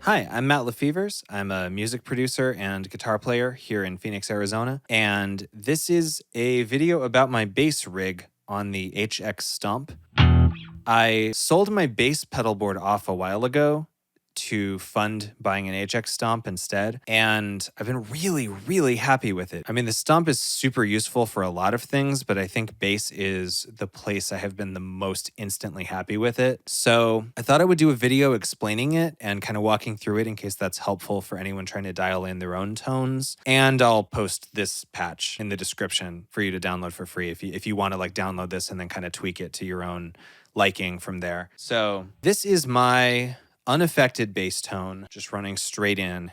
Hi, I'm Matt Lefevers. I'm a music producer and guitar player here in Phoenix, Arizona. And this is a video about my bass rig on the HX Stomp. I sold my bass pedal board off a while ago to fund buying an HX Stomp instead, and I've been really happy with it. I mean, the Stomp is super useful for a lot of things, but I think bass is the place I have been the most instantly happy with it. So I thought I would do a video explaining it and kind of walking through it in case that's helpful for anyone trying to dial in their own tones. And I'll post this patch in the description for you to download for free if you want to like download this and then kind of tweak it to your own liking from there. So this is my unaffected bass tone, just running straight in.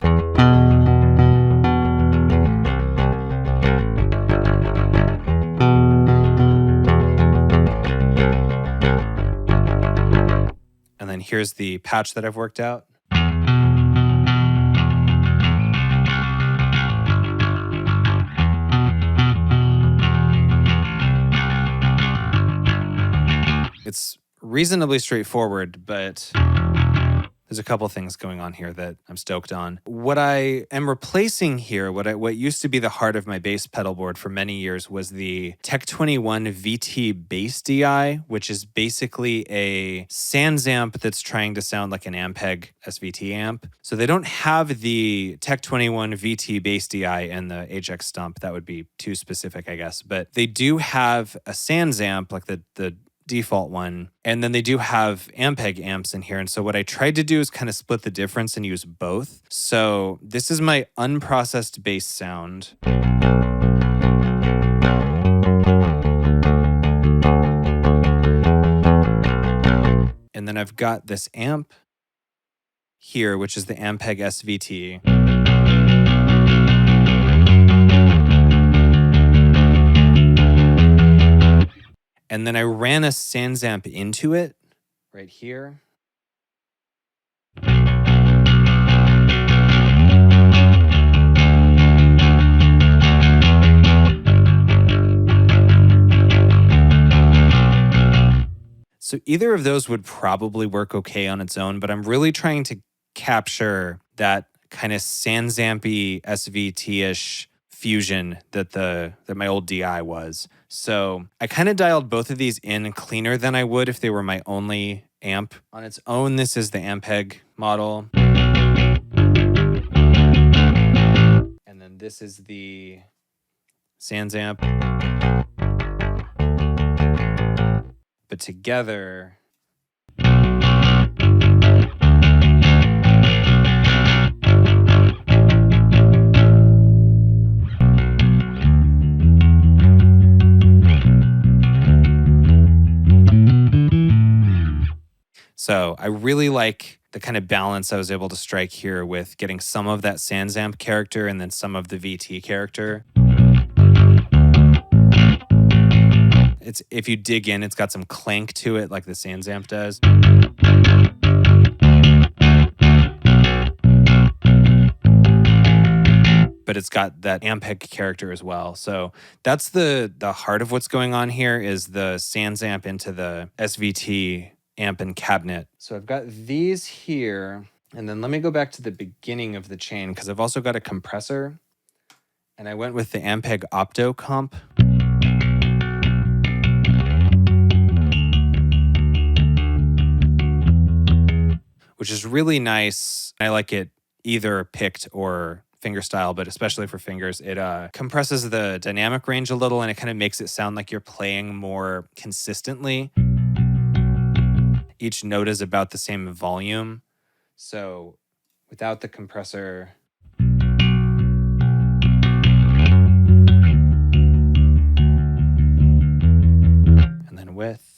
And then here's the patch that I've worked out. It's reasonably straightforward, but there's a couple things going on here that I'm stoked on. What I am replacing here, what used to be the heart of my bass pedal board for many years was the Tech 21 VT Bass DI, which is basically a Sansamp that's trying to sound like an Ampeg SVT amp. So they don't have the Tech 21 VT Bass DI and the HX Stomp. That would be too specific, I guess. But they do have a Sansamp, like the default one. And then they do have Ampeg amps in here. And so what I tried to do is kind of split the difference and use both. So this is my unprocessed bass sound. And then I've got this amp here, which is the Ampeg SVT. And then I ran a Sansamp into it right here. So either of those would probably work okay on its own, but I'm really trying to capture that kind of Sansamp-y SVT-ish fusion that my old DI was. So I kind of dialed both of these in cleaner than I would if they were my only amp. On its own, this is the Ampeg model. And then this is the Sansamp. But together, so I really like the kind of balance I was able to strike here with getting some of that Sansamp character and then some of the VT character. If you dig in, it's got some clank to it like the Sansamp does. But it's got that Ampeg character as well. So that's the heart of what's going on here is the Sansamp into the SVT amp and cabinet. So I've got these here. And then let me go back to the beginning of the chain because I've also got a compressor. And I went with the Ampeg Opto comp. Which is really nice. I like it either picked or fingerstyle, but especially for fingers, it compresses the dynamic range a little and it kind of makes it sound like you're playing more consistently. Each note is about the same volume. So without the compressor, and then with.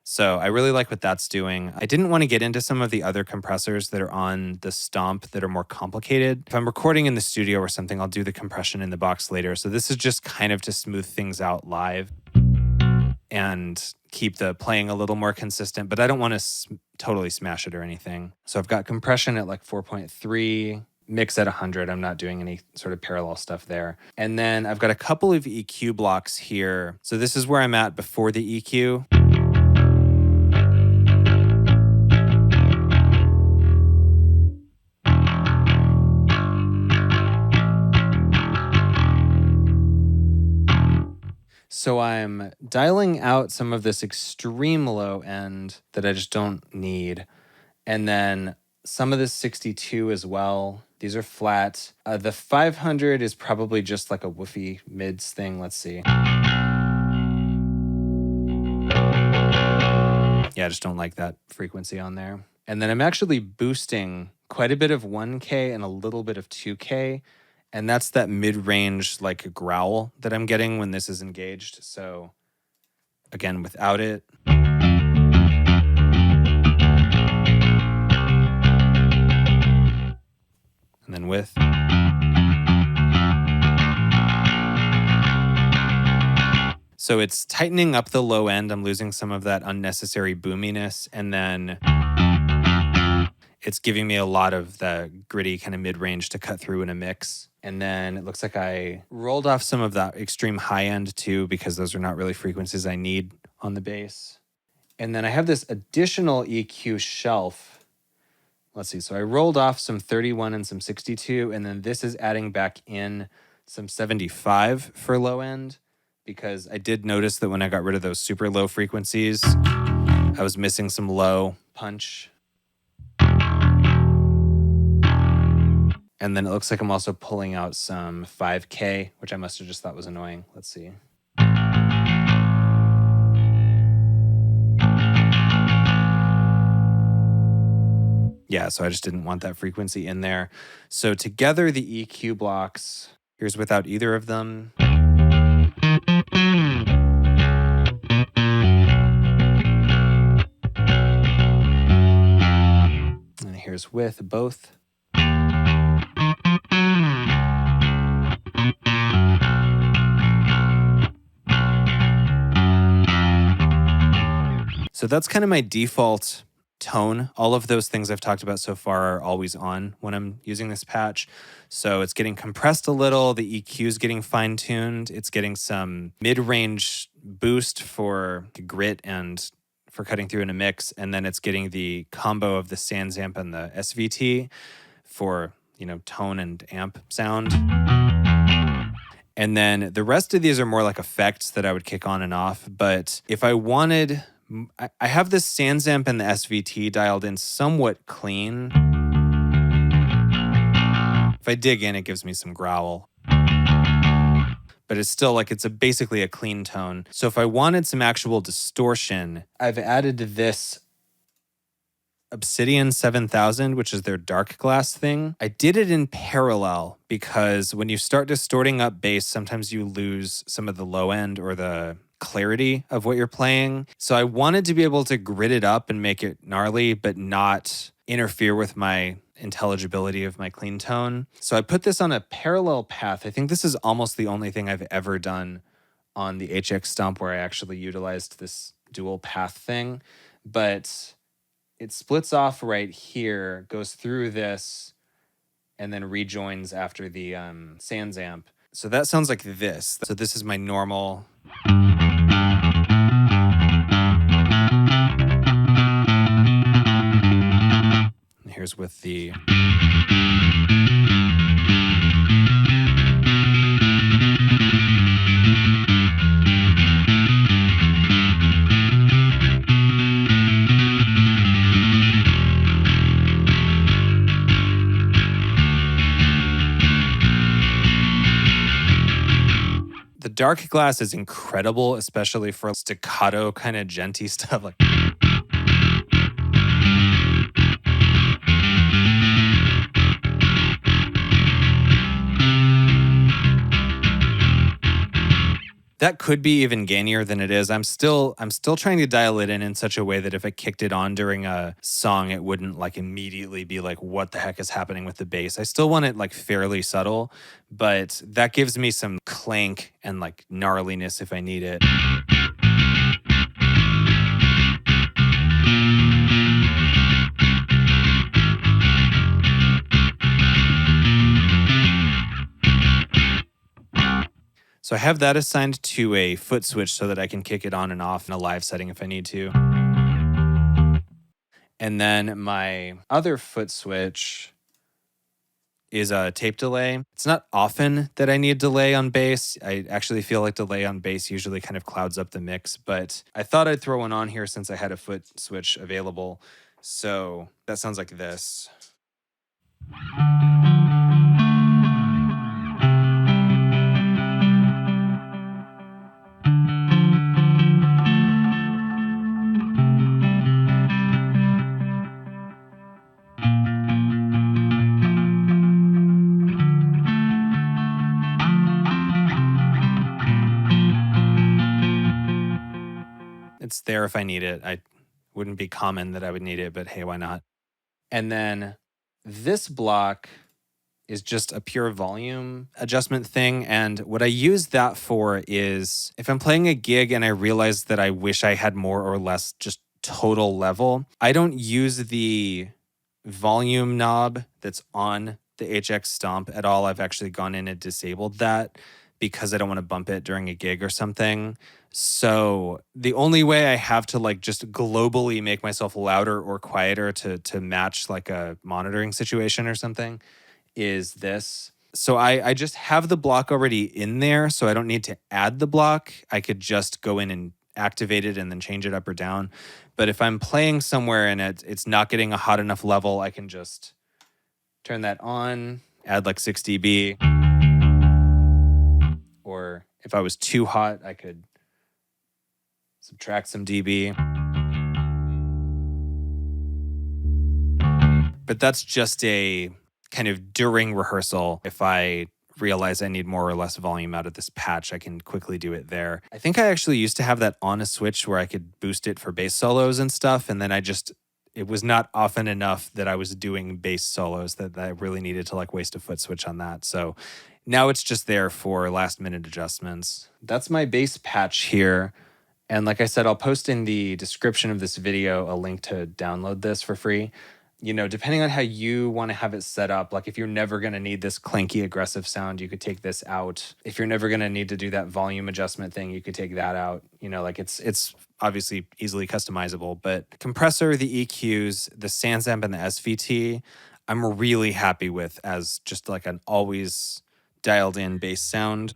So I really like what that's doing. I didn't want to get into some of the other compressors that are on the Stomp that are more complicated. If I'm recording in the studio or something, I'll do the compression in the box later. So this is just kind of to smooth things out live and keep the playing a little more consistent, but I don't want to totally smash it or anything. So I've got compression at like 4.3. mix at 100. I'm not doing any sort of parallel stuff there. And then I've got a couple of EQ blocks here. So this is where I'm at before the EQ. So I'm dialing out some of this extreme low end that I just don't need. And then some of this 62 as well. These are flat. The 500 is probably just like a woofy mids thing. Let's see. Yeah, I just don't like that frequency on there. And then I'm actually boosting quite a bit of 1K and a little bit of 2K. And that's that mid-range like growl that I'm getting when this is engaged. So again, without it. And then with. So it's tightening up the low end. I'm losing some of that unnecessary boominess. And then it's giving me a lot of the gritty kind of mid-range to cut through in a mix. And then it looks like I rolled off some of that extreme high end too, because those are not really frequencies I need on the bass. And then I have this additional EQ shelf. Let's see. So I rolled off some 31 and some 62, and then this is adding back in some 75 for low end, because I did notice that when I got rid of those super low frequencies, I was missing some low punch. And then it looks like I'm also pulling out some 5K, which I must have just thought was annoying. Let's see. Yeah, so I just didn't want that frequency in there. So together, the EQ blocks, here's without either of them. And here's with both. So that's kind of my default tone. All of those things I've talked about so far are always on when I'm using this patch. So it's getting compressed a little. The EQ is getting fine-tuned. It's getting some mid-range boost for grit and for cutting through in a mix. And then it's getting the combo of the Sansamp and the SVT for, tone and amp sound. And then the rest of these are more like effects that I would kick on and off. But if I wanted, I have the Sansamp and the SVT dialed in somewhat clean. If I dig in, it gives me some growl. But it's still like it's basically a clean tone. So if I wanted some actual distortion, I've added this Obsidian 7000, which is their Darkglass thing. I did it in parallel because when you start distorting up bass, sometimes you lose some of the low end or the clarity of what you're playing. So I wanted to be able to grit it up and make it gnarly, but not interfere with my intelligibility of my clean tone. So I put this on a parallel path. I think this is almost the only thing I've ever done on the HX Stomp where I actually utilized this dual path thing. But it splits off right here, goes through this, and then rejoins after the Sansamp. So that sounds like this. So this is my normal. And here's with the. The Darkglass is incredible, especially for staccato kind of genty stuff. Like that could be even gainier than it is. I'm still trying to dial it in such a way that if I kicked it on during a song, it wouldn't like immediately be like, what the heck is happening with the bass? I still want it like fairly subtle, but that gives me some clank and like gnarliness if I need it. So I have that assigned to a foot switch so that I can kick it on and off in a live setting if I need to. And then my other foot switch is a tape delay. It's not often that I need delay on bass. I actually feel like delay on bass usually kind of clouds up the mix, but I thought I'd throw one on here since I had a foot switch available. So that sounds like this. It's there if I need it. I wouldn't be common that I would need it, but hey, why not? And then this block is just a pure volume adjustment thing. And what I use that for is if I'm playing a gig and I realize that I wish I had more or less just total level, I don't use the volume knob that's on the HX Stomp at all. I've actually gone in and disabled that because I don't want to bump it during a gig or something. So the only way I have to like just globally make myself louder or quieter to match like a monitoring situation or something is this. So I just have the block already in there, so I don't need to add the block. I could just go in and activate it and then change it up or down. But if I'm playing somewhere and it's not getting a hot enough level, I can just turn that on, add like 6 dB. Or if I was too hot, I could subtract some dB. But that's just a kind of during rehearsal. If I realize I need more or less volume out of this patch, I can quickly do it there. I think I actually used to have that on a switch where I could boost it for bass solos and stuff. And then it was not often enough that I was doing bass solos that I really needed to like waste a foot switch on that. So now it's just there for last minute adjustments. That's my bass patch here. And like I said, I'll post in the description of this video a link to download this for free. You know, depending on how you want to have it set up, like if you're never going to need this clanky aggressive sound, you could take this out. If you're never going to need to do that volume adjustment thing, you could take that out. You know, like it's obviously easily customizable, but compressor, the EQs, the Sansamp and the SVT, I'm really happy with as just like an always dialed in bass sound.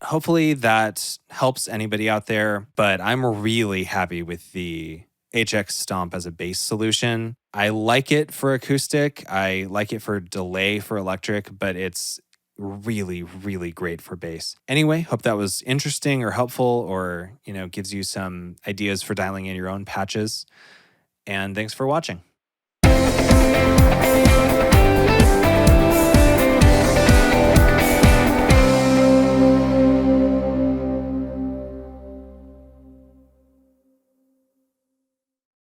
Hopefully that helps anybody out there, but I'm really happy with the HX Stomp as a bass solution. I like it for acoustic. I like it for delay for electric, but it's really, really great for bass. Anyway, hope that was interesting or helpful or, you know, gives you some ideas for dialing in your own patches. And thanks for watching.